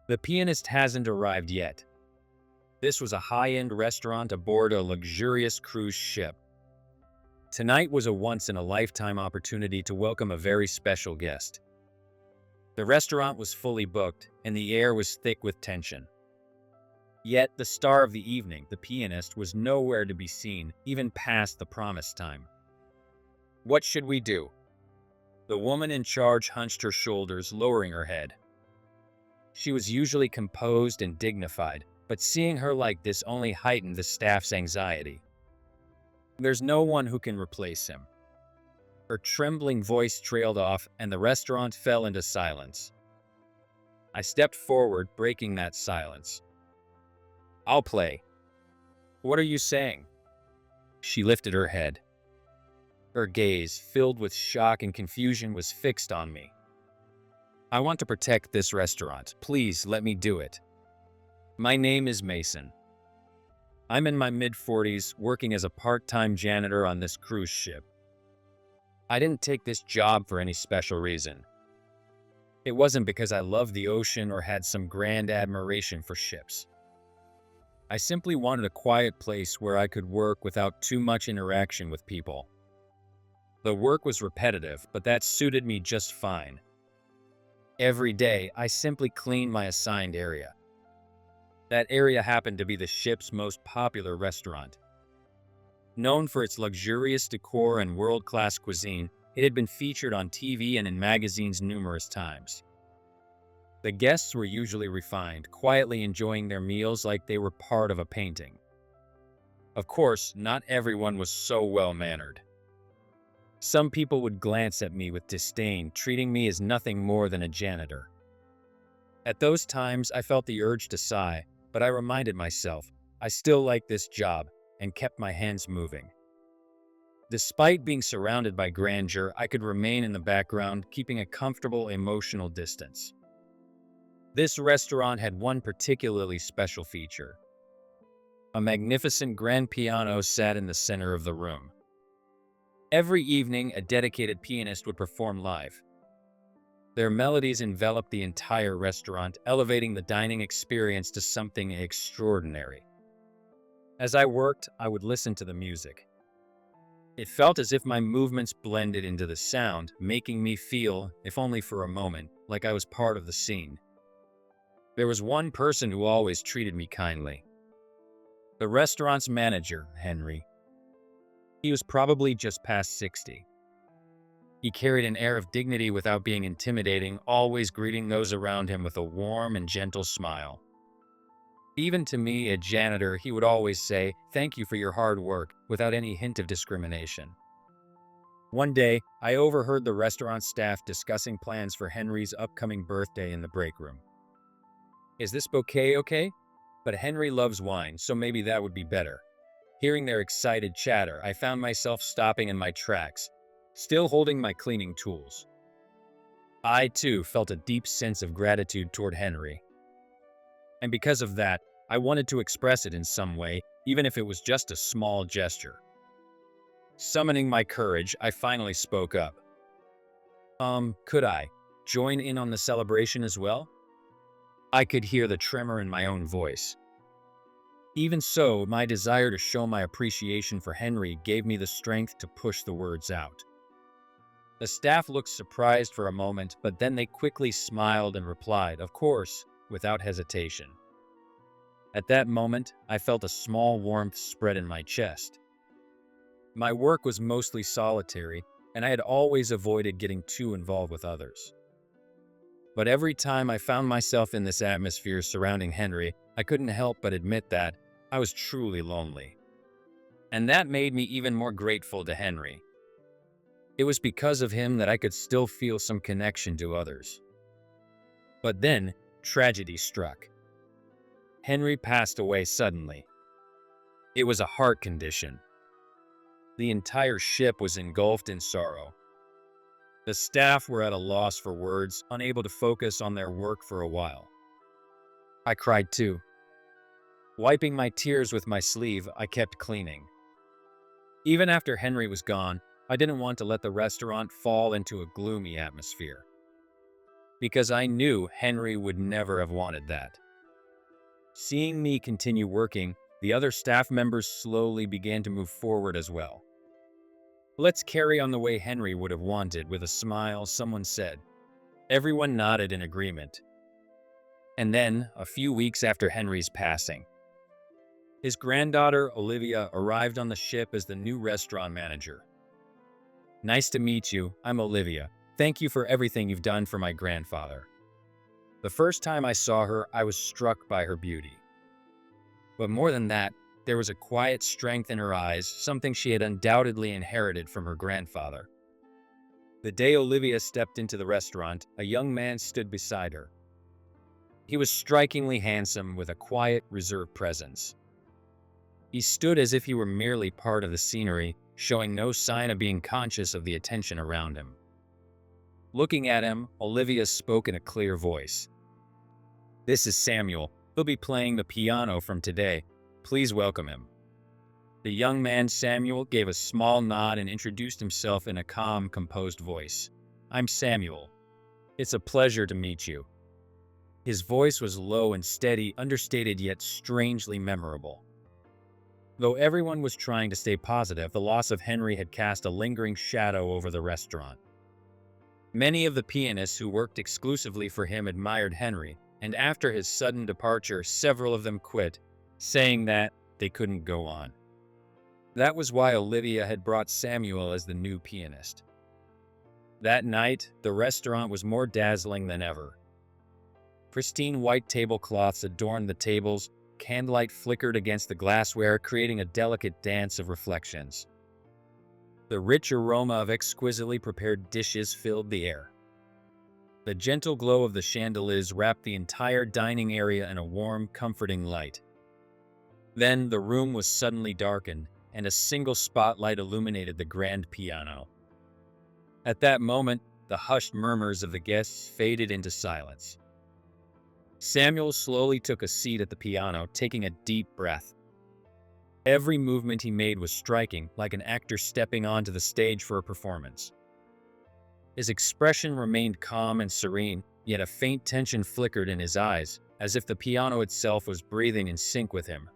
The pianist hasn't arrived yet. This was a high-end restaurant aboard a luxurious cruise ship. Tonight was a once-in-a-lifetime opportunity to welcome a very special guest. The restaurant was fully booked, and the air was thick with tension. Yet, the star of the evening, the pianist, was nowhere to be seen, even past the promised time. What should we do? The woman in charge hunched her shoulders, lowering her head. She was usually composed and dignified, but seeing her like this only heightened the staff's anxiety. There's no one who can replace him. Her trembling voice trailed off, and the restaurant fell into silence. I stepped forward, breaking that silence. I'll play. What are you saying? She lifted her head. Her gaze, filled with shock and confusion, was fixed on me. I want to protect this restaurant. Please let me do it. My name is Mason. I'm in my mid-40s, working as a part-time janitor on this cruise ship. I didn't take this job for any special reason. It wasn't because I loved the ocean or had some grand admiration for ships. I simply wanted a quiet place where I could work without too much interaction with people. The work was repetitive, but that suited me just fine. Every day, I simply cleaned my assigned area. That area happened to be the ship's most popular restaurant. Known for its luxurious decor and world-class cuisine, it had been featured on TV and in magazines numerous times. The guests were usually refined, quietly enjoying their meals like they were part of a painting. Of course, not everyone was so well-mannered. Some people would glance at me with disdain, treating me as nothing more than a janitor. At those times, I felt the urge to sigh, but I reminded myself, I still like this job, and kept my hands moving. Despite being surrounded by grandeur, I could remain in the background, keeping a comfortable emotional distance. This restaurant had one particularly special feature. A magnificent grand piano sat in the center of the room. Every evening, a dedicated pianist would perform live. Their melodies enveloped the entire restaurant, elevating the dining experience to something extraordinary. As I worked, I would listen to the music. It felt as if my movements blended into the sound, making me feel, if only for a moment, like I was part of the scene. There was one person who always treated me kindly. The restaurant's manager, Henry. He was probably just past 60. He carried an air of dignity without being intimidating, always greeting those around him with a warm and gentle smile. Even to me, a janitor, he would always say, "Thank you for your hard work," without any hint of discrimination. One day, I overheard the restaurant staff discussing plans for Henry's upcoming birthday in the break room. Is this bouquet okay? But Henry loves wine, so maybe that would be better. Hearing their excited chatter, I found myself stopping in my tracks, still holding my cleaning tools. I, too, felt a deep sense of gratitude toward Henry. And because of that, I wanted to express it in some way, even if it was just a small gesture. Summoning my courage, I finally spoke up. Could I join in on the celebration as well? I could hear the tremor in my own voice. Even so, my desire to show my appreciation for Henry gave me the strength to push the words out. The staff looked surprised for a moment, but then they quickly smiled and replied, "Of course," without hesitation. At that moment, I felt a small warmth spread in my chest. My work was mostly solitary, and I had always avoided getting too involved with others. But every time I found myself in this atmosphere surrounding Henry, I couldn't help but admit that I was truly lonely. And that made me even more grateful to Henry. It was because of him that I could still feel some connection to others. But then, tragedy struck. Henry passed away suddenly. It was a heart condition. The entire ship was engulfed in sorrow. The staff were at a loss for words, unable to focus on their work for a while. I cried too. Wiping my tears with my sleeve, I kept cleaning. Even after Henry was gone, I didn't want to let the restaurant fall into a gloomy atmosphere. because I knew Henry would never have wanted that. Seeing me continue working, the other staff members slowly began to move forward as well. "Let's carry on the way Henry would have wanted," with a smile, someone said. Everyone nodded in agreement. And then, a few weeks after Henry's passing, his granddaughter, Olivia, arrived on the ship as the new restaurant manager. "Nice to meet you. I'm Olivia. Thank you for everything you've done for my grandfather." The first time I saw her, I was struck by her beauty. But more than that, there was a quiet strength in her eyes, something she had undoubtedly inherited from her grandfather. The day Olivia stepped into the restaurant, a young man stood beside her. He was strikingly handsome, with a quiet, reserved presence. He stood as if he were merely part of the scenery, showing no sign of being conscious of the attention around him. Looking at him, Olivia spoke in a clear voice. "This is Samuel. He'll be playing the piano from today. Please welcome him." The young man, Samuel, gave a small nod and introduced himself in a calm, composed voice. "I'm Samuel. It's a pleasure to meet you." His voice was low and steady, understated yet strangely memorable. Though everyone was trying to stay positive, the loss of Henry had cast a lingering shadow over the restaurant. Many of the pianists who worked exclusively for him admired Henry, and after his sudden departure, several of them quit, saying that they couldn't go on. That was why Olivia had brought Samuel as the new pianist. That night, the restaurant was more dazzling than ever. Pristine white tablecloths adorned the tables, candlelight flickered against the glassware, creating a delicate dance of reflections. The rich aroma of exquisitely prepared dishes filled the air. The gentle glow of the chandeliers wrapped the entire dining area in a warm, comforting light. Then the room was suddenly darkened, and a single spotlight illuminated the grand piano. At that moment, the hushed murmurs of the guests faded into silence. Samuel slowly took a seat at the piano, taking a deep breath. Every movement he made was striking, like an actor stepping onto the stage for a performance. His expression remained calm and serene, yet a faint tension flickered in his eyes, as if the piano itself was breathing in sync with him.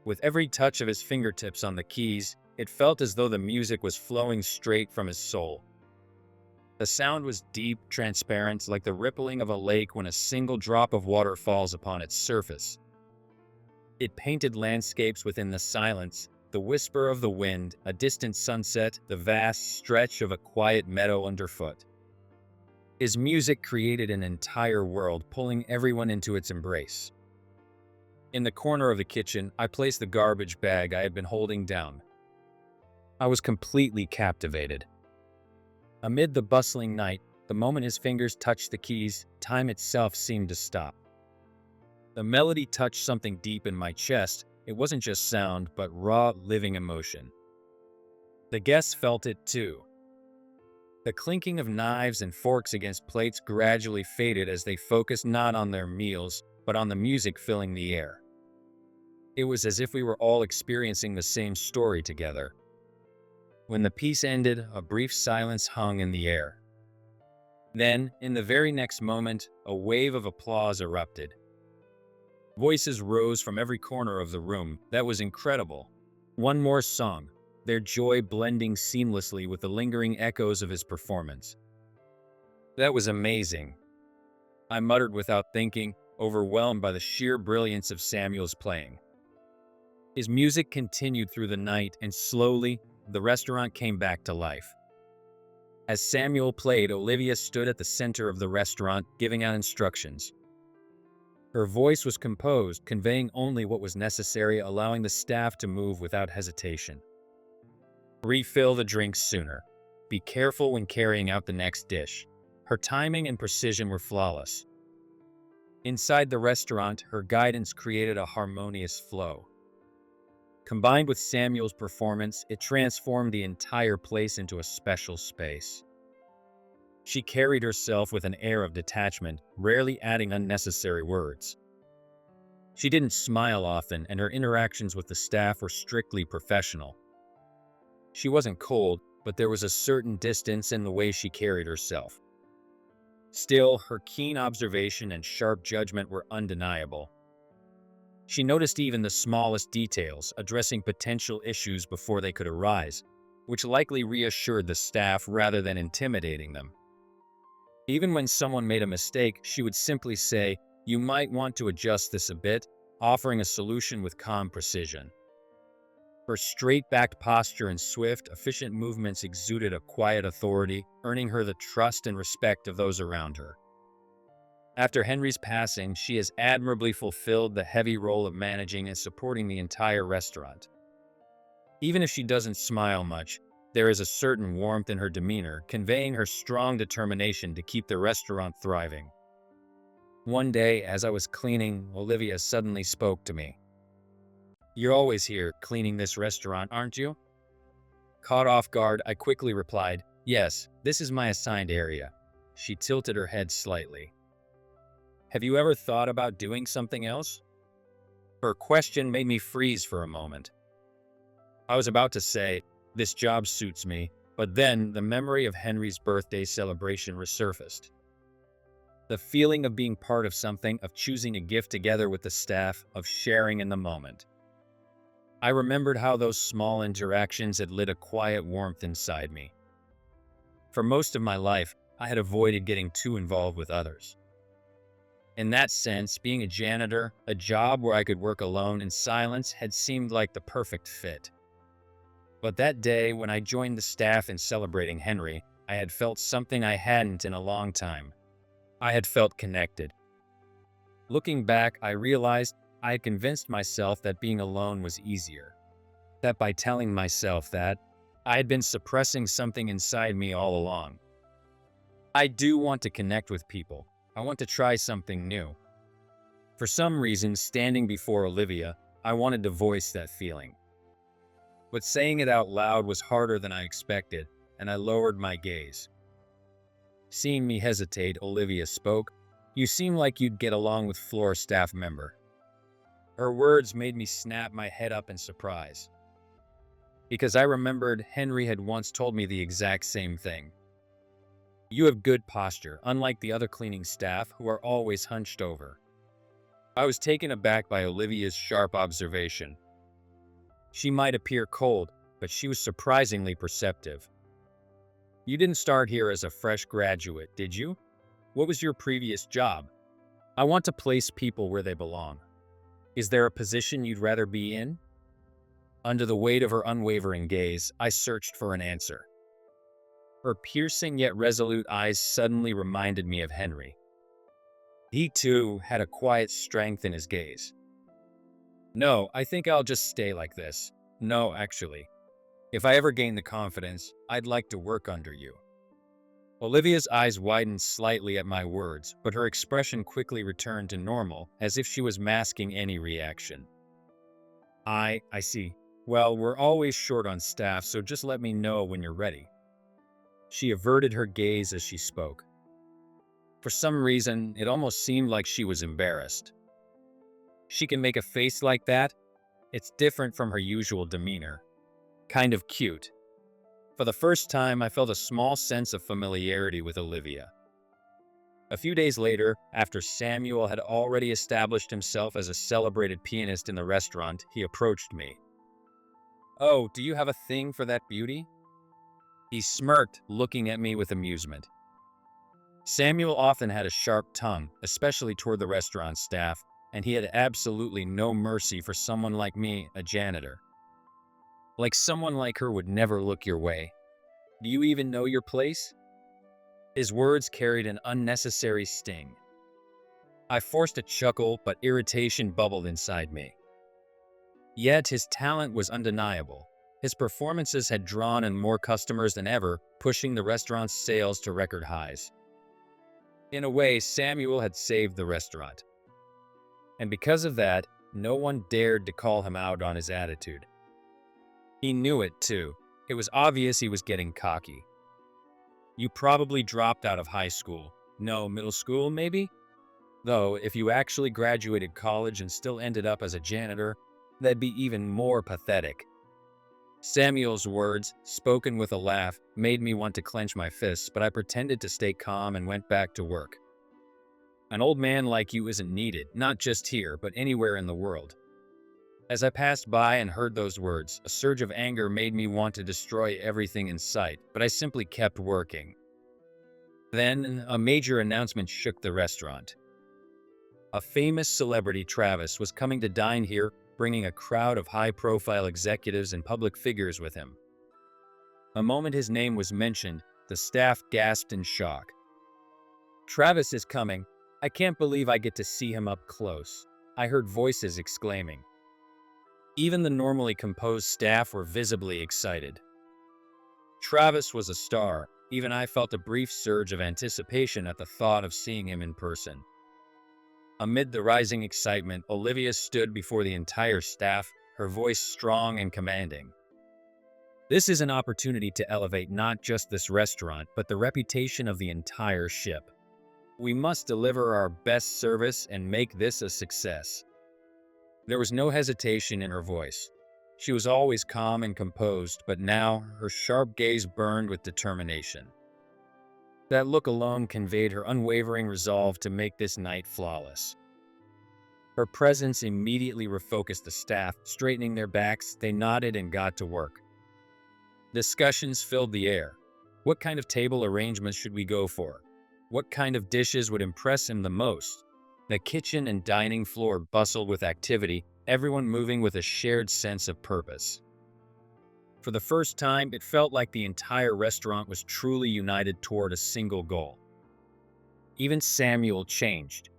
With every touch of his fingertips on the keys, it felt as though the music was flowing straight from his soul. The sound was deep, transparent, like the rippling of a lake when a single drop of water falls upon its surface. It painted landscapes within the silence, the whisper of the wind, a distant sunset, the vast stretch of a quiet meadow underfoot. His music created an entire world, pulling everyone into its embrace. In the corner of the kitchen, I placed the garbage bag I had been holding down. I was completely captivated. Amid the bustling night, the moment his fingers touched the keys, time itself seemed to stop. The melody touched something deep in my chest. It wasn't just sound, but raw, living emotion. The guests felt it too. The clinking of knives and forks against plates gradually faded as they focused not on their meals, but on the music filling the air. It was as if we were all experiencing the same story together. When the piece ended, a brief silence hung in the air. Then, in the very next moment, a wave of applause erupted. Voices rose from every corner of the room. That was incredible. One more song, their joy blending seamlessly with the lingering echoes of his performance. That was amazing, I muttered without thinking, overwhelmed by the sheer brilliance of Samuel's playing. His music continued through the night, and slowly, the restaurant came back to life. As Samuel played, Olivia stood at the center of the restaurant, giving out instructions. Her voice was composed, conveying only what was necessary, allowing the staff to move without hesitation. Refill the drinks sooner. Be careful when carrying out the next dish. Her timing and precision were flawless. Inside the restaurant, her guidance created a harmonious flow. Combined with Samuel's performance, it transformed the entire place into a special space. She carried herself with an air of detachment, rarely adding unnecessary words. She didn't smile often, and her interactions with the staff were strictly professional. She wasn't cold, but there was a certain distance in the way she carried herself. Still, her keen observation and sharp judgment were undeniable. She noticed even the smallest details, addressing potential issues before they could arise, which likely reassured the staff rather than intimidating them. Even when someone made a mistake, she would simply say, "You might want to adjust this a bit," offering a solution with calm precision. Her straight-backed posture and swift, efficient movements exuded a quiet authority, earning her the trust and respect of those around her. After Henry's passing, she has admirably fulfilled the heavy role of managing and supporting the entire restaurant. Even if she doesn't smile much, there is a certain warmth in her demeanor, conveying her strong determination to keep the restaurant thriving. One day, as I was cleaning, Olivia suddenly spoke to me. "You're always here, cleaning this restaurant, aren't you?" Caught off guard, I quickly replied, "Yes, this is my assigned area." She tilted her head slightly. "Have you ever thought about doing something else?" Her question made me freeze for a moment. I was about to say, "This job suits me," but then the memory of Henry's birthday celebration resurfaced. The feeling of being part of something, of choosing a gift together with the staff, of sharing in the moment. I remembered how those small interactions had lit a quiet warmth inside me. For most of my life, I had avoided getting too involved with others. In that sense, being a janitor, a job where I could work alone in silence, had seemed like the perfect fit. But that day, when I joined the staff in celebrating Henry, I had felt something I hadn't in a long time. I had felt connected. Looking back, I realized I had convinced myself that being alone was easier. That by telling myself that, I had been suppressing something inside me all along. I do want to connect with people. I want to try something new. For some reason, standing before Olivia, I wanted to voice that feeling. But saying it out loud was harder than I expected, and I lowered my gaze. Seeing me hesitate, Olivia spoke. "You seem like you'd get along with floor staff member." Her words made me snap my head up in surprise. Because I remembered Henry had once told me the exact same thing. "You have good posture, unlike the other cleaning staff who are always hunched over." I was taken aback by Olivia's sharp observation. She might appear cold, but she was surprisingly perceptive. "You didn't start here as a fresh graduate, did you? What was your previous job? I want to place people where they belong. Is there a position you'd rather be in?" Under the weight of her unwavering gaze, I searched for an answer. Her piercing yet resolute eyes suddenly reminded me of Henry. He, too, had a quiet strength in his gaze. "No, I think I'll just stay like this. No, actually. If I ever gain the confidence, I'd like to work under you." Olivia's eyes widened slightly at my words, but her expression quickly returned to normal, as if she was masking any reaction. I see. Well, we're always short on staff, so just let me know when you're ready." She averted her gaze as she spoke. For some reason, it almost seemed like she was embarrassed. She can make a face like that? It's different from her usual demeanor. Kind of cute. For the first time, I felt a small sense of familiarity with Olivia. A few days later, after Samuel had already established himself as a celebrated pianist in the restaurant, he approached me. "Oh, do you have a thing for that beauty?" He smirked, looking at me with amusement. Samuel often had a sharp tongue, especially toward the restaurant staff, and he had absolutely no mercy for someone like me, a janitor. Like someone like her would never look your way. "Do you even know your place?" His words carried an unnecessary sting. I forced a chuckle, but irritation bubbled inside me. Yet his talent was undeniable. His performances had drawn in more customers than ever, pushing the restaurant's sales to record highs. In a way, Samuel had saved the restaurant. And because of that, no one dared to call him out on his attitude. He knew it, too. It was obvious he was getting cocky. "You probably dropped out of high school. No, middle school, maybe? Though, if you actually graduated college and still ended up as a janitor, that'd be even more pathetic." Samuel's words, spoken with a laugh, made me want to clench my fists, but I pretended to stay calm and went back to work. An old man like you isn't needed, not just here, but anywhere in the world. As I passed by and heard those words, a surge of anger made me want to destroy everything in sight, but I simply kept working. Then, a major announcement shook the restaurant. A famous celebrity, Travis, was coming to dine here, bringing a crowd of high-profile executives and public figures with him. The moment his name was mentioned, the staff gasped in shock. "Travis is coming. I can't believe I get to see him up close," I heard voices exclaiming. Even the normally composed staff were visibly excited. Travis was a star. Even I felt a brief surge of anticipation at the thought of seeing him in person. Amid the rising excitement, Olivia stood before the entire staff, her voice strong and commanding. "This is an opportunity to elevate not just this restaurant, but the reputation of the entire ship. We must deliver our best service and make this a success." There was no hesitation in her voice. She was always calm and composed, but now her sharp gaze burned with determination. That look alone conveyed her unwavering resolve to make this night flawless. Her presence immediately refocused the staff. Straightening their backs, they nodded and got to work. Discussions filled the air. What kind of table arrangements should we go for? What kind of dishes would impress him the most? The kitchen and dining floor bustled with activity, everyone moving with a shared sense of purpose. For the first time, it felt like the entire restaurant was truly united toward a single goal. Even Samuel changed.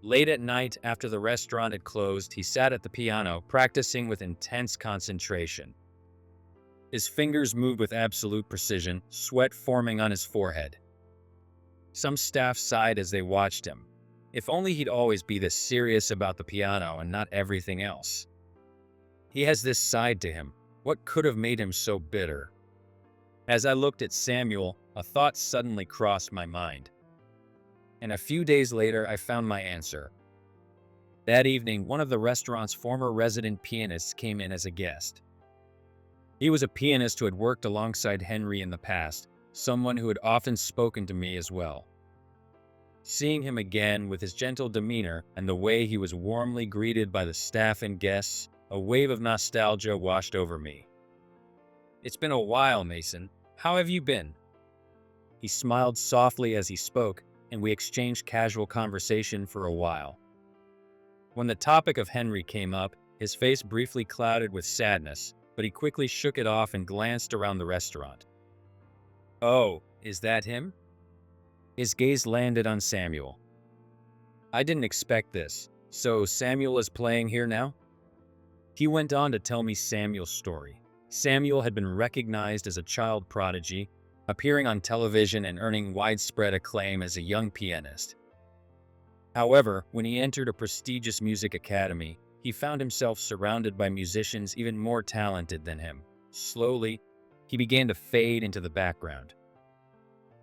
Late at night, after the restaurant had closed, he sat at the piano, practicing with intense concentration. His fingers moved with absolute precision, sweat forming on his forehead. Some staff sighed as they watched him. If only he'd always be this serious about the piano and not everything else. He has this side to him. What could have made him so bitter? As I looked at Samuel, a thought suddenly crossed my mind. And a few days later, I found my answer. That evening, one of the restaurant's former resident pianists came in as a guest. He was a pianist who had worked alongside Henry in the past, someone who had often spoken to me as well. Seeing him again with his gentle demeanor and the way he was warmly greeted by the staff and guests, a wave of nostalgia washed over me. "It's been a while, Mason. How have you been?" He smiled softly as he spoke, and we exchanged casual conversation for a while. When the topic of Henry came up, his face briefly clouded with sadness, but he quickly shook it off and glanced around the restaurant. "Oh, is that him?" His gaze landed on Samuel. "I didn't expect this. So Samuel is playing here now?" He went on to tell me Samuel's story. Samuel had been recognized as a child prodigy, appearing on television and earning widespread acclaim as a young pianist. However, when he entered a prestigious music academy, he found himself surrounded by musicians even more talented than him. Slowly, he began to fade into the background.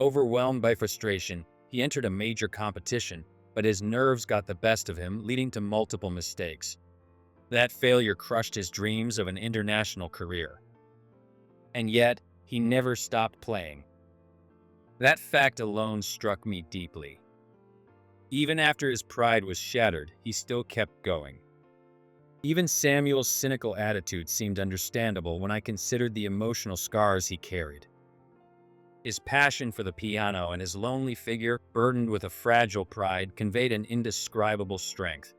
Overwhelmed by frustration, he entered a major competition, but his nerves got the best of him, leading to multiple mistakes. That failure crushed his dreams of an international career. And yet, he never stopped playing. That fact alone struck me deeply. Even after his pride was shattered, he still kept going. Even Samuel's cynical attitude seemed understandable when I considered the emotional scars he carried. His passion for the piano and his lonely figure, burdened with a fragile pride, conveyed an indescribable strength.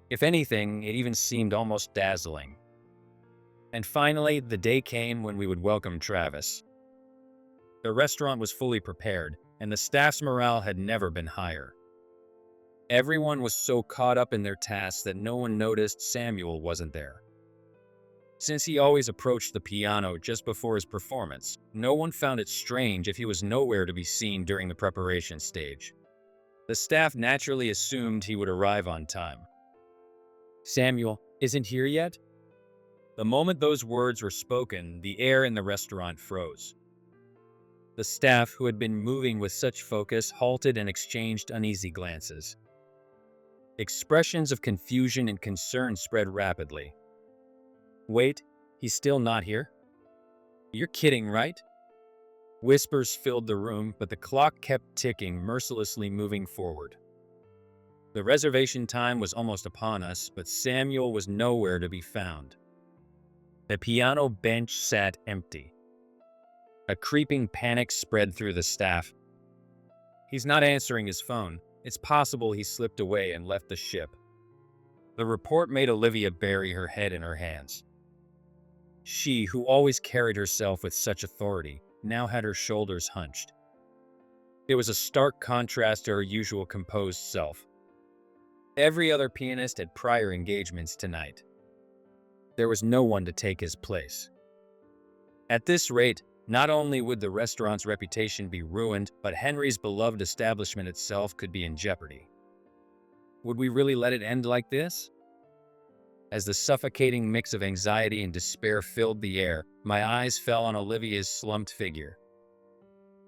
If anything, it even seemed almost dazzling. And finally, the day came when we would welcome Travis. The restaurant was fully prepared, and the staff's morale had never been higher. Everyone was so caught up in their tasks that no one noticed Samuel wasn't there. Since he always approached the piano just before his performance, no one found it strange if he was nowhere to be seen during the preparation stage. The staff naturally assumed he would arrive on time. "Samuel isn't here yet?" The moment those words were spoken, the air in the restaurant froze. The staff, who had been moving with such focus, halted and exchanged uneasy glances. Expressions of confusion and concern spread rapidly. "Wait, He's still not here? You're kidding, right? Whispers filled the room, but the clock kept ticking, mercilessly moving forward. The reservation time was almost upon us, but Samuel was nowhere to be found. The piano bench sat empty. A creeping panic spread through the staff. He's not answering his phone. It's possible he slipped away and left the ship. The report made Olivia bury her head in her hands. She, who always carried herself with such authority, now had her shoulders hunched. It was a stark contrast to her usual composed self. Every other pianist had prior engagements tonight. There was no one to take his place. At this rate, not only would the restaurant's reputation be ruined, but Henry's beloved establishment itself could be in jeopardy. Would we really let it end like this? As the suffocating mix of anxiety and despair filled the air, my eyes fell on Olivia's slumped figure.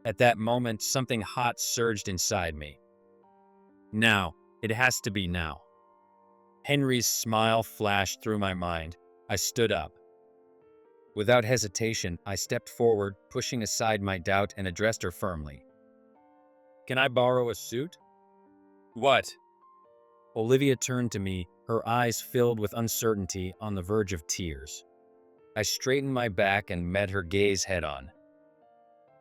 At that moment, something hot surged inside me. Now. It has to be now. Henry's smile flashed through my mind. I stood up. Without hesitation, I stepped forward, pushing aside my doubt, and addressed her firmly. Can I borrow a suit? What? Olivia turned to me, her eyes filled with uncertainty, on the verge of tears. I straightened my back and met her gaze head-on.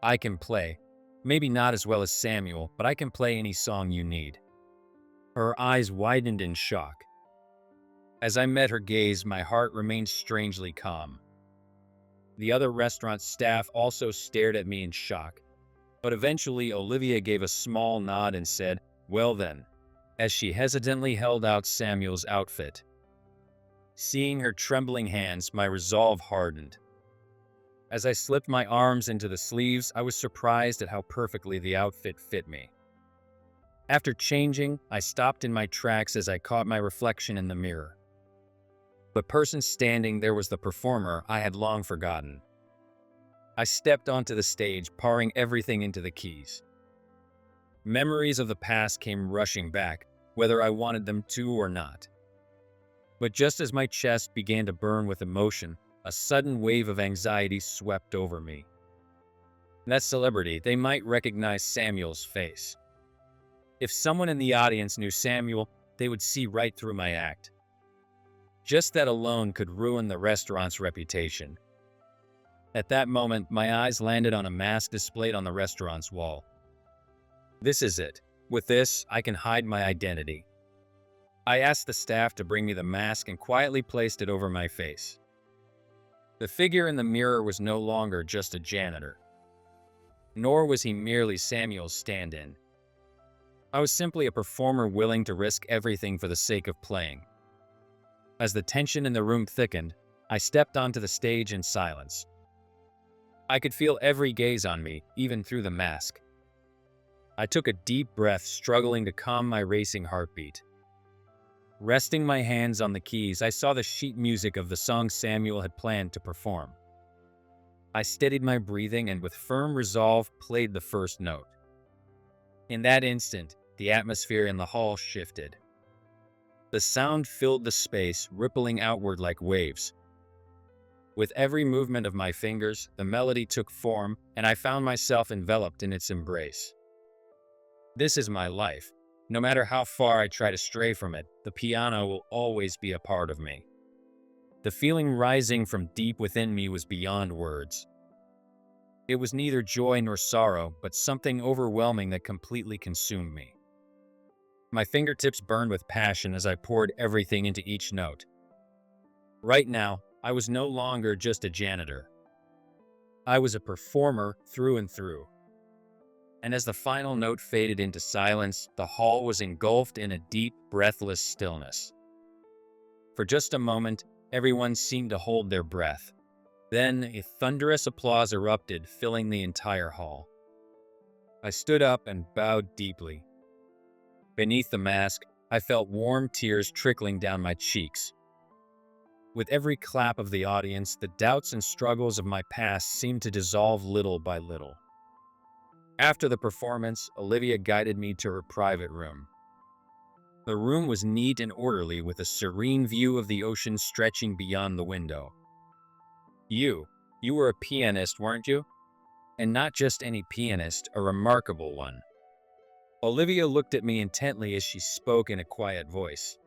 I can play. Maybe not as well as Samuel, but I can play any song you need. Her eyes widened in shock. As I met her gaze, my heart remained strangely calm. The other restaurant staff also stared at me in shock. But eventually, Olivia gave a small nod and said, "Well then," as she hesitantly held out Samuel's outfit. Seeing her trembling hands, my resolve hardened. As I slipped my arms into the sleeves, I was surprised at how perfectly the outfit fit me. After changing, I stopped in my tracks as I caught my reflection in the mirror. The person standing there was the performer I had long forgotten. I stepped onto the stage, pouring everything into the keys. Memories of the past came rushing back, whether I wanted them to or not. But just as my chest began to burn with emotion, a sudden wave of anxiety swept over me. That celebrity, they might recognize Samuel's face. If someone in the audience knew Samuel, they would see right through my act. Just that alone could ruin the restaurant's reputation. At that moment, my eyes landed on a mask displayed on the restaurant's wall. This is it. With this, I can hide my identity. I asked the staff to bring me the mask and quietly placed it over my face. The figure in the mirror was no longer just a janitor. Nor was he merely Samuel's stand-in. I was simply a performer willing to risk everything for the sake of playing. As the tension in the room thickened, I stepped onto the stage in silence. I could feel every gaze on me, even through the mask. I took a deep breath, struggling to calm my racing heartbeat. Resting my hands on the keys, I saw the sheet music of the song Samuel had planned to perform. I steadied my breathing and with firm resolve played the first note. In that instant, the atmosphere in the hall shifted. The sound filled the space, rippling outward like waves. With every movement of my fingers, the melody took form, and I found myself enveloped in its embrace. This is my life. No matter how far I try to stray from it, the piano will always be a part of me. The feeling rising from deep within me was beyond words. It was neither joy nor sorrow, but something overwhelming that completely consumed me. My fingertips burned with passion as I poured everything into each note. Right now, I was no longer just a janitor. I was a performer through and through. And as the final note faded into silence, the hall was engulfed in a deep, breathless stillness. For just a moment, everyone seemed to hold their breath. Then a thunderous applause erupted, filling the entire hall. I stood up and bowed deeply. Beneath the mask, I felt warm tears trickling down my cheeks. With every clap of the audience, the doubts and struggles of my past seemed to dissolve little by little. After the performance, Olivia guided me to her private room. The room was neat and orderly, with a serene view of the ocean stretching beyond the window. You were a pianist, weren't you? And not just any pianist, a remarkable one. Olivia looked at me intently as she spoke in a quiet voice.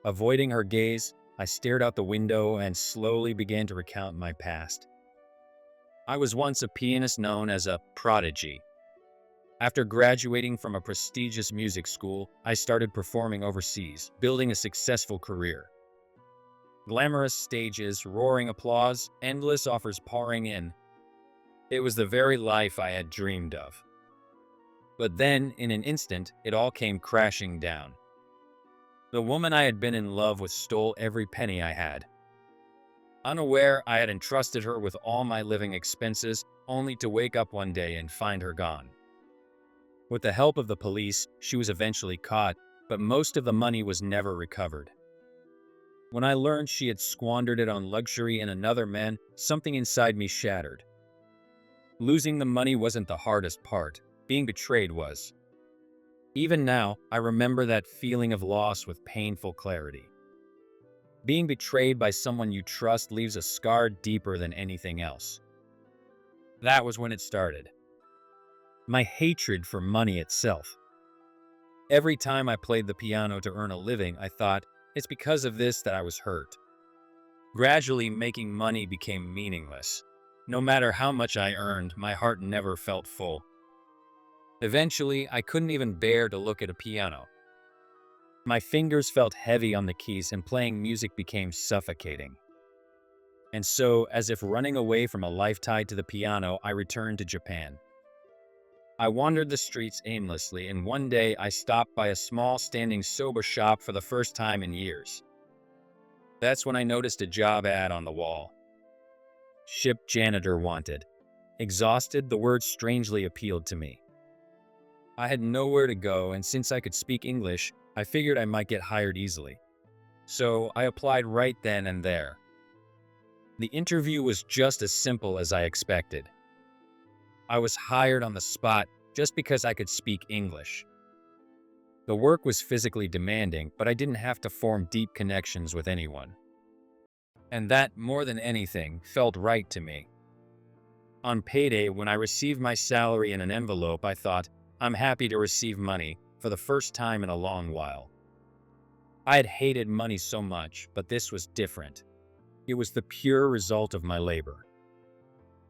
Avoiding her gaze, I stared out the window and slowly began to recount my past. I was once a pianist known as a prodigy. After graduating from a prestigious music school, I started performing overseas, building a successful career. Glamorous stages, roaring applause, endless offers pouring in. It was the very life I had dreamed of. But then, in an instant, it all came crashing down. The woman I had been in love with stole every penny I had. Unaware, I had entrusted her with all my living expenses, only to wake up one day and find her gone. With the help of the police, she was eventually caught, but most of the money was never recovered. When I learned she had squandered it on luxury and another man, something inside me shattered. Losing the money wasn't the hardest part. Being betrayed was. Even now, I remember that feeling of loss with painful clarity. Being betrayed by someone you trust leaves a scar deeper than anything else. That was when it started. My hatred for money itself. Every time I played the piano to earn a living, I thought, it's because of this that I was hurt. Gradually, making money became meaningless. No matter how much I earned, my heart never felt full. Eventually, I couldn't even bear to look at a piano. My fingers felt heavy on the keys and playing music became suffocating. And so, as if running away from a life tied to the piano, I returned to Japan. I wandered the streets aimlessly, and one day I stopped by a small standing soba shop for the first time in years. That's when I noticed a job ad on the wall. Ship janitor wanted. Exhausted, the word strangely appealed to me. I had nowhere to go, and since I could speak English, I figured I might get hired easily. So I applied right then and there. The interview was just as simple as I expected. I was hired on the spot just because I could speak English. The work was physically demanding, but I didn't have to form deep connections with anyone. And that, more than anything, felt right to me. On payday, when I received my salary in an envelope, I thought, I'm happy to receive money for the first time in a long while. I had hated money so much, but this was different. It was the pure result of my labor.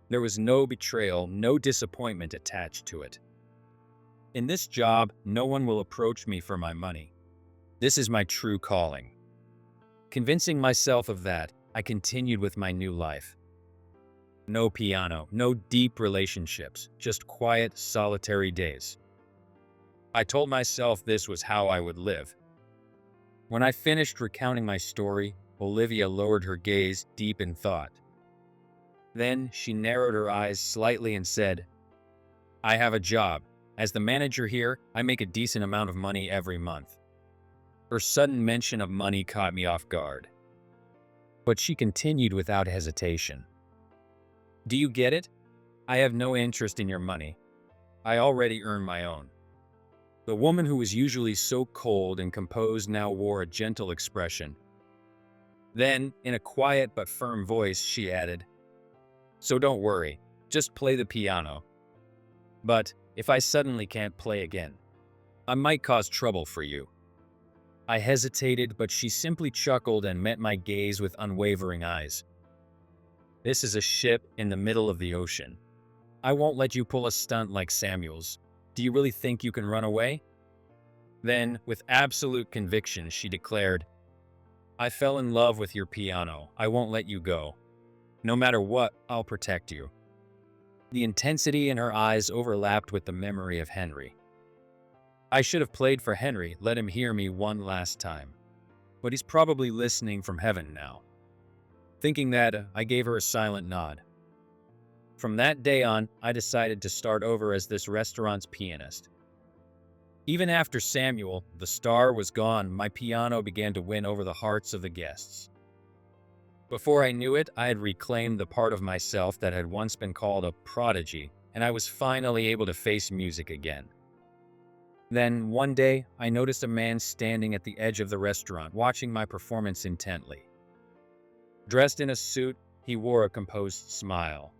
There was no betrayal, no disappointment attached to it. In this job, no one will approach me for my money. This is my true calling. Convincing myself of that, I continued with my new life. No piano, no deep relationships, just quiet, solitary days. I told myself this was how I would live. When I finished recounting my story, Olivia lowered her gaze deep in thought. Then she narrowed her eyes slightly and said, I have a job. As the manager here, I make a decent amount of money every month. Her sudden mention of money caught me off guard. But she continued without hesitation. Do you get it? I have no interest in your money. I already earn my own. The woman who was usually so cold and composed now wore a gentle expression. Then, in a quiet but firm voice, she added, So don't worry, just play the piano. But if I suddenly can't play again, I might cause trouble for you. I hesitated, but she simply chuckled and met my gaze with unwavering eyes. This is a ship in the middle of the ocean. I won't let you pull a stunt like Samuel's. Do you really think you can run away? Then, with absolute conviction, she declared, I fell in love with your piano. I won't let you go. No matter what, I'll protect you. The intensity in her eyes overlapped with the memory of Henry. I should have played for Henry, let him hear me one last time. But he's probably listening from heaven now. Thinking that, I gave her a silent nod. From that day on, I decided to start over as this restaurant's pianist. Even after Samuel, the star, was gone, my piano began to win over the hearts of the guests. Before I knew it, I had reclaimed the part of myself that had once been called a prodigy, and I was finally able to face music again. Then, one day, I noticed a man standing at the edge of the restaurant, watching my performance intently. Dressed in a suit, He wore a composed smile.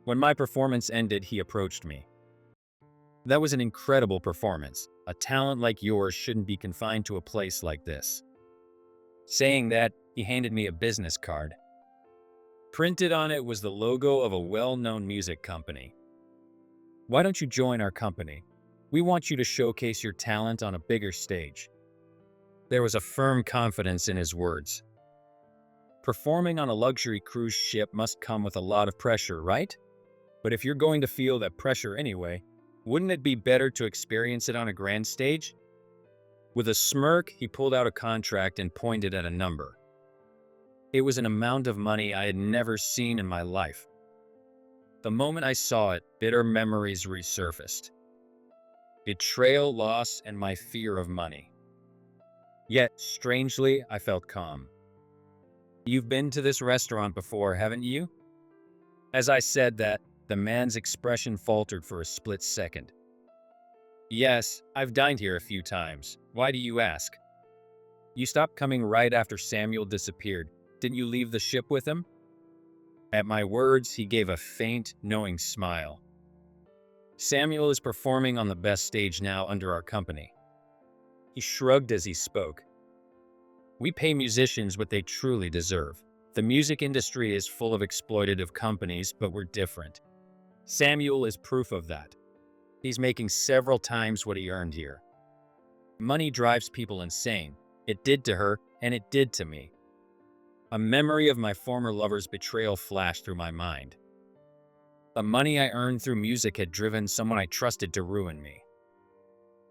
When my performance ended, he approached me. That was an incredible performance. A talent like yours shouldn't be confined to a place like this. Saying that, he handed me a business card. Printed on it was the logo of a well-known music company. Why don't you join our company? We want you to showcase your talent on a bigger stage. There was a firm confidence in his words. Performing on a luxury cruise ship must come with a lot of pressure, right? But if you're going to feel that pressure anyway, wouldn't it be better to experience it on a grand stage? With a smirk, he pulled out a contract and pointed at a number. It was an amount of money I had never seen in my life. The moment I saw it, bitter memories resurfaced. Betrayal, loss, and my fear of money. Yet, strangely, I felt calm. You've been to this restaurant before, haven't you? As I said that, the man's expression faltered for a split second. Yes, I've dined here a few times. Why do you ask? You stopped coming right after Samuel disappeared. Didn't you leave the ship with him? At my words, he gave a faint, knowing smile. Samuel is performing on the best stage now under our company. He shrugged as he spoke. We pay musicians what they truly deserve. The music industry is full of exploitative companies, but we're different. Samuel is proof of that. He's making several times what he earned here. Money drives people insane. It did to her, and it did to me. A memory of my former lover's betrayal flashed through my mind. The money I earned through music had driven someone I trusted to ruin me.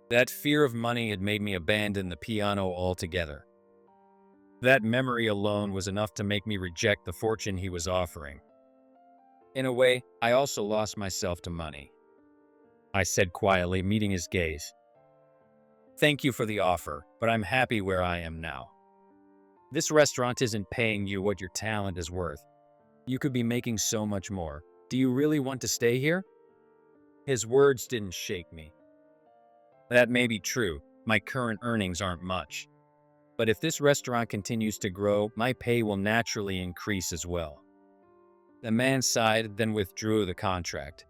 That fear of money had made me abandon the piano altogether. That memory alone was enough to make me reject the fortune he was offering. In a way, I also lost myself to money. I said quietly, meeting his gaze. Thank you for the offer, but I'm happy where I am now. This restaurant isn't paying you what your talent is worth. You could be making so much more. Do you really want to stay here? His words didn't shake me. That may be true. My current earnings aren't much. But if this restaurant continues to grow, my pay will naturally increase as well. The man sighed, then withdrew the contract.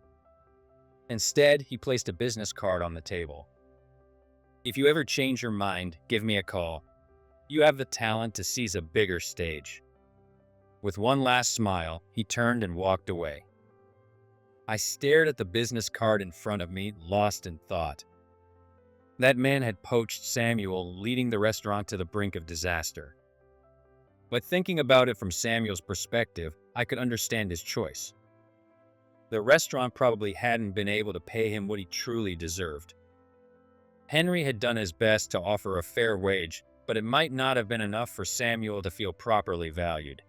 Instead, he placed a business card on the table. If you ever change your mind, give me a call. You have the talent to seize a bigger stage. With one last smile, he turned and walked away. I stared at the business card in front of me, lost in thought. That man had poached Samuel, leading the restaurant to the brink of disaster. But thinking about it from Samuel's perspective, I could understand his choice. The restaurant probably hadn't been able to pay him what he truly deserved. Henry had done his best to offer a fair wage, but it might not have been enough for Samuel to feel properly valued.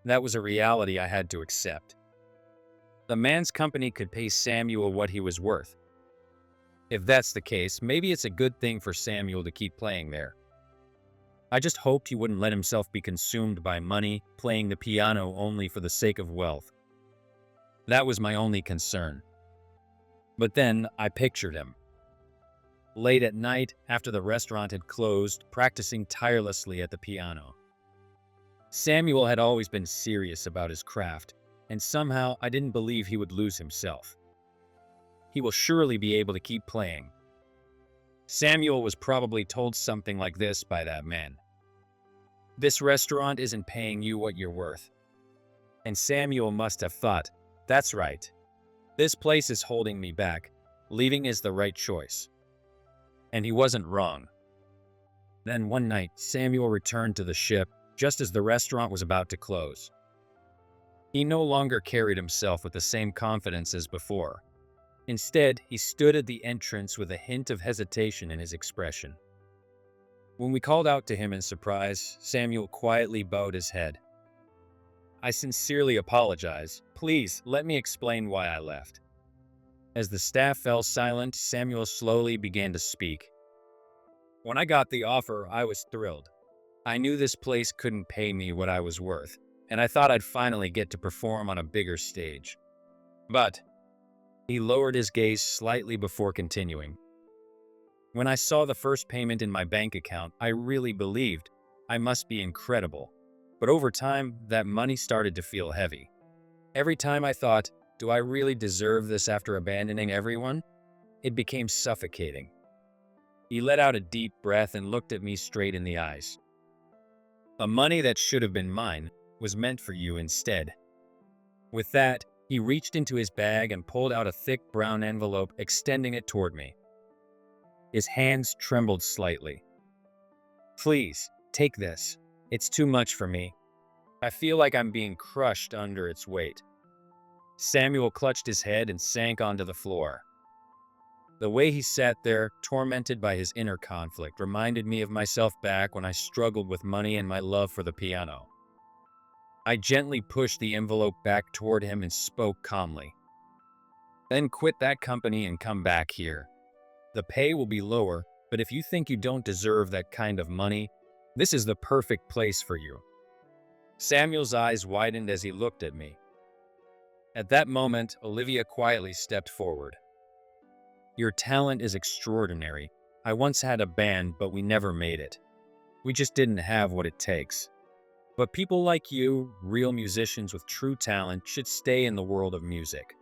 That was a reality I had to accept. The man's company could pay Samuel what he was worth. If that's the case, maybe it's a good thing for Samuel to keep playing there. I just hoped he wouldn't let himself be consumed by money, playing the piano only for the sake of wealth. That was my only concern. But then I pictured him. Late at night, after the restaurant had closed, practicing tirelessly at the piano. Samuel had always been serious about his craft, and somehow I didn't believe he would lose himself. He will surely be able to keep playing. Samuel was probably told something like this by that man. This restaurant isn't paying you what you're worth. And Samuel must have thought, that's right. This place is holding me back. Leaving is the right choice. And he wasn't wrong. Then one night, Samuel returned to the ship just as the restaurant was about to close. He no longer carried himself with the same confidence as before. Instead, he stood at the entrance with a hint of hesitation in his expression. When we called out to him in surprise, Samuel quietly bowed his head. I sincerely apologize. Please, let me explain why I left. As the staff fell silent, Samuel slowly began to speak. When I got the offer, I was thrilled. I knew this place couldn't pay me what I was worth, and I thought I'd finally get to perform on a bigger stage. But he lowered his gaze slightly before continuing. When I saw the first payment in my bank account, I really believed I must be incredible. But over time, that money started to feel heavy. Every time I thought, do I really deserve this after abandoning everyone? It became suffocating. He let out a deep breath and looked at me straight in the eyes. The money that should have been mine was meant for you instead. With that, he reached into his bag and pulled out a thick brown envelope, extending it toward me. His hands trembled slightly. Please, take this. It's too much for me. I feel like I'm being crushed under its weight. Samuel clutched his head and sank onto the floor. The way he sat there, tormented by his inner conflict, reminded me of myself back when I struggled with money and my love for the piano. I gently pushed the envelope back toward him and spoke calmly. Then quit that company and come back here. The pay will be lower, but if you think you don't deserve that kind of money, this is the perfect place for you. Samuel's eyes widened as he looked at me. At that moment, Olivia quietly stepped forward. Your talent is extraordinary. I once had a band, but we never made it. We just didn't have what it takes. But people like you, real musicians with true talent, should stay in the world of music.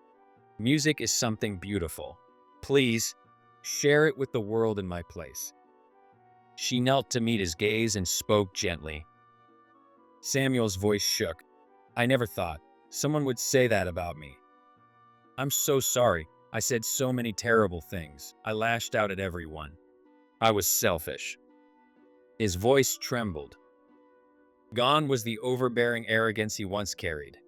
Music is something beautiful. Please, share it with the world in my place. She knelt to meet his gaze and spoke gently. Samuel's voice shook. I never thought someone would say that about me. I'm so sorry. I said so many terrible things. I lashed out at everyone. I was selfish. His voice trembled. Gone was the overbearing arrogance he once carried.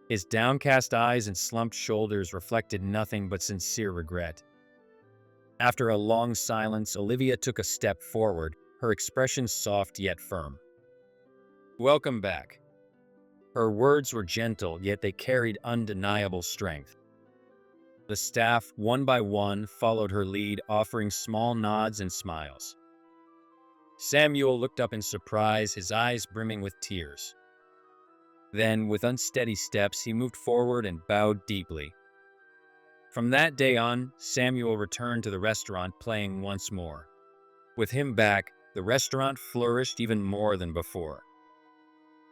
His downcast eyes and slumped shoulders reflected nothing but sincere regret. After a long silence, Olivia took a step forward, her expression soft yet firm. Welcome back. Her words were gentle, yet they carried undeniable strength. The staff, one by one, followed her lead, offering small nods and smiles. Samuel looked up in surprise, his eyes brimming with tears. Then, with unsteady steps, he moved forward and bowed deeply. From that day on, Samuel returned to the restaurant, playing once more. With him back, the restaurant flourished even more than before.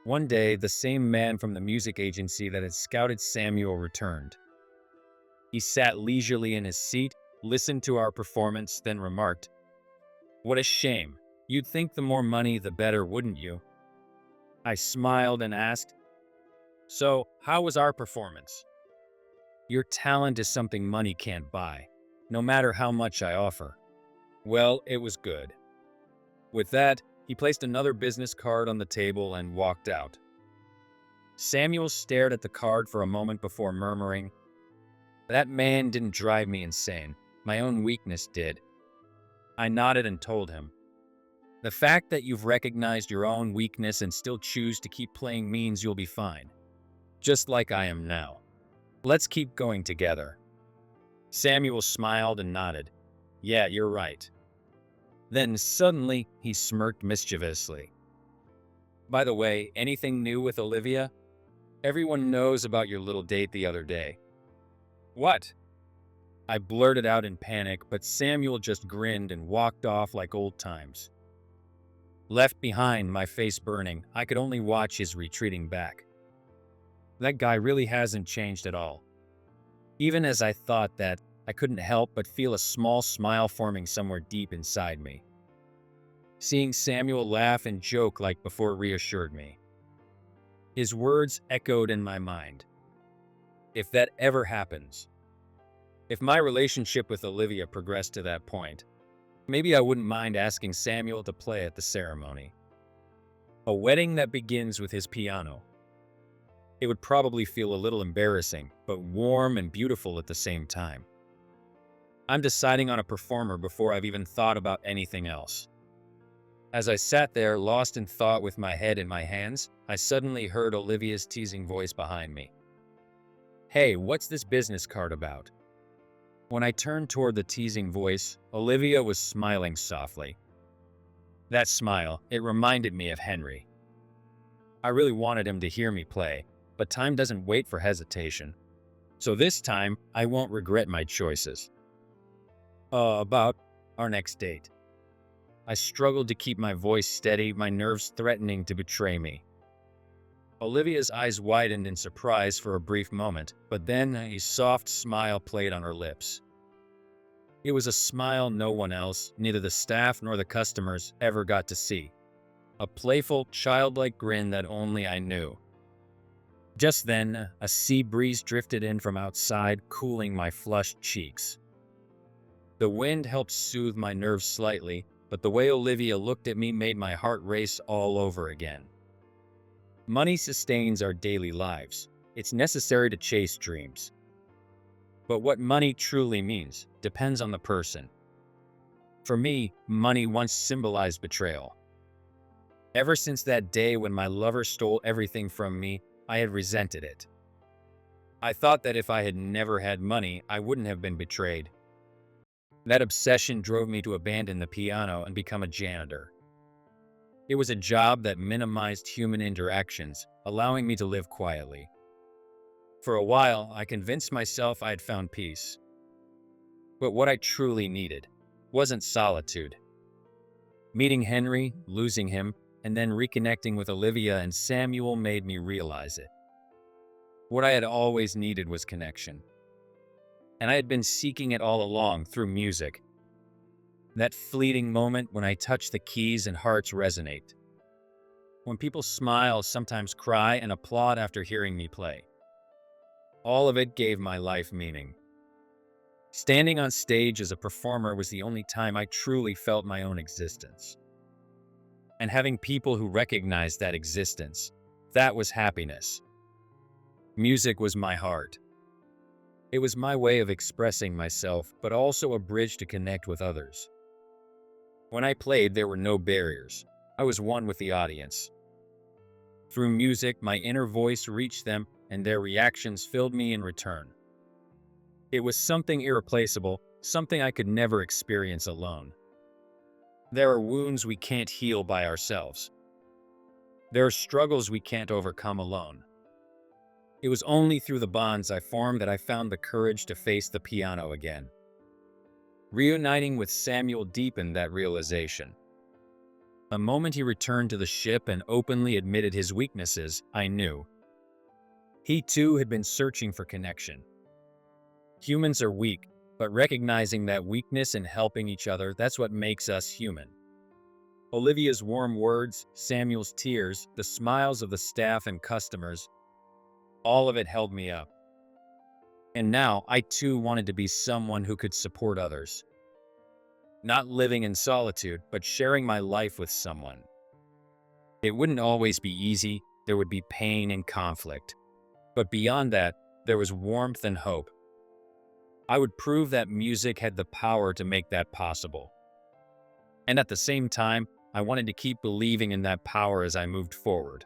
One day, the same man from the music agency that had scouted Samuel returned. He sat leisurely in his seat, listened to our performance, then remarked, "What a shame. You'd think the more money, the better, wouldn't you?" I smiled and asked, "So, how was our performance?" "Your talent is something money can't buy, no matter how much I offer." Well, it was good. With that, he placed another business card on the table and walked out. Samuel stared at the card for a moment before murmuring, "That man didn't drive me insane. My own weakness did." I nodded and told him, "The fact that you've recognized your own weakness and still choose to keep playing means you'll be fine. Just like I am now. Let's keep going together." Samuel smiled and nodded. "Yeah, you're right." Then suddenly, he smirked mischievously. "By the way, anything new with Olivia? Everyone knows about your little date the other day." "What?" I blurted out in panic, but Samuel just grinned and walked off like old times. Left behind, my face burning, I could only watch his retreating back. That guy really hasn't changed at all. Even as I thought that, I couldn't help but feel a small smile forming somewhere deep inside me. Seeing Samuel laugh and joke like before reassured me. His words echoed in my mind. If that ever happens, if my relationship with Olivia progressed to that point, maybe I wouldn't mind asking Samuel to play at the ceremony. A wedding that begins with his piano. It would probably feel a little embarrassing, but warm and beautiful at the same time. I'm deciding on a performer before I've even thought about anything else. As I sat there, lost in thought with my head in my hands, I suddenly heard Olivia's teasing voice behind me. "Hey, what's this business card about?" When I turned toward the teasing voice, Olivia was smiling softly. That smile, it reminded me of Henry. I really wanted him to hear me play, but time doesn't wait for hesitation. So this time, I won't regret my choices. About our next date. I struggled to keep my voice steady, my nerves threatening to betray me. Olivia's eyes widened in surprise for a brief moment, but then a soft smile played on her lips. It was a smile no one else, neither the staff nor the customers, ever got to see. A playful, childlike grin that only I knew. Just then, a sea breeze drifted in from outside, cooling my flushed cheeks. The wind helped soothe my nerves slightly, but the way Olivia looked at me made my heart race all over again. Money sustains our daily lives. It's necessary to chase dreams. But what money truly means depends on the person. For me, money once symbolized betrayal. Ever since that day when my lover stole everything from me, I had resented it. I thought that if I had never had money, I wouldn't have been betrayed. That obsession drove me to abandon the piano and become a janitor. It was a job that minimized human interactions, allowing me to live quietly. For a while, I convinced myself I had found peace. But what I truly needed wasn't solitude. Meeting Henry, losing him, and then reconnecting with Olivia and Samuel made me realize it. What I had always needed was connection. And I had been seeking it all along through music. That fleeting moment when I touch the keys and hearts resonate. When people smile, sometimes cry, and applaud after hearing me play. All of it gave my life meaning. Standing on stage as a performer was the only time I truly felt my own existence. And having people who recognized that existence, that was happiness. Music was my heart. It was my way of expressing myself, but also a bridge to connect with others. When I played, there were no barriers. I was one with the audience. Through music, my inner voice reached them, and their reactions filled me in return. It was something irreplaceable, something I could never experience alone. There are wounds we can't heal by ourselves. There are struggles we can't overcome alone. It was only through the bonds I formed that I found the courage to face the piano again. Reuniting with Samuel deepened that realization. The moment he returned to the ship and openly admitted his weaknesses, I knew. He too had been searching for connection. Humans are weak, but recognizing that weakness and helping each other, that's what makes us human. Olivia's warm words, Samuel's tears, the smiles of the staff and customers, all of it held me up. And now, I too wanted to be someone who could support others. Not living in solitude, but sharing my life with someone. It wouldn't always be easy, there would be pain and conflict. But beyond that, there was warmth and hope. I would prove that music had the power to make that possible. And at the same time, I wanted to keep believing in that power as I moved forward.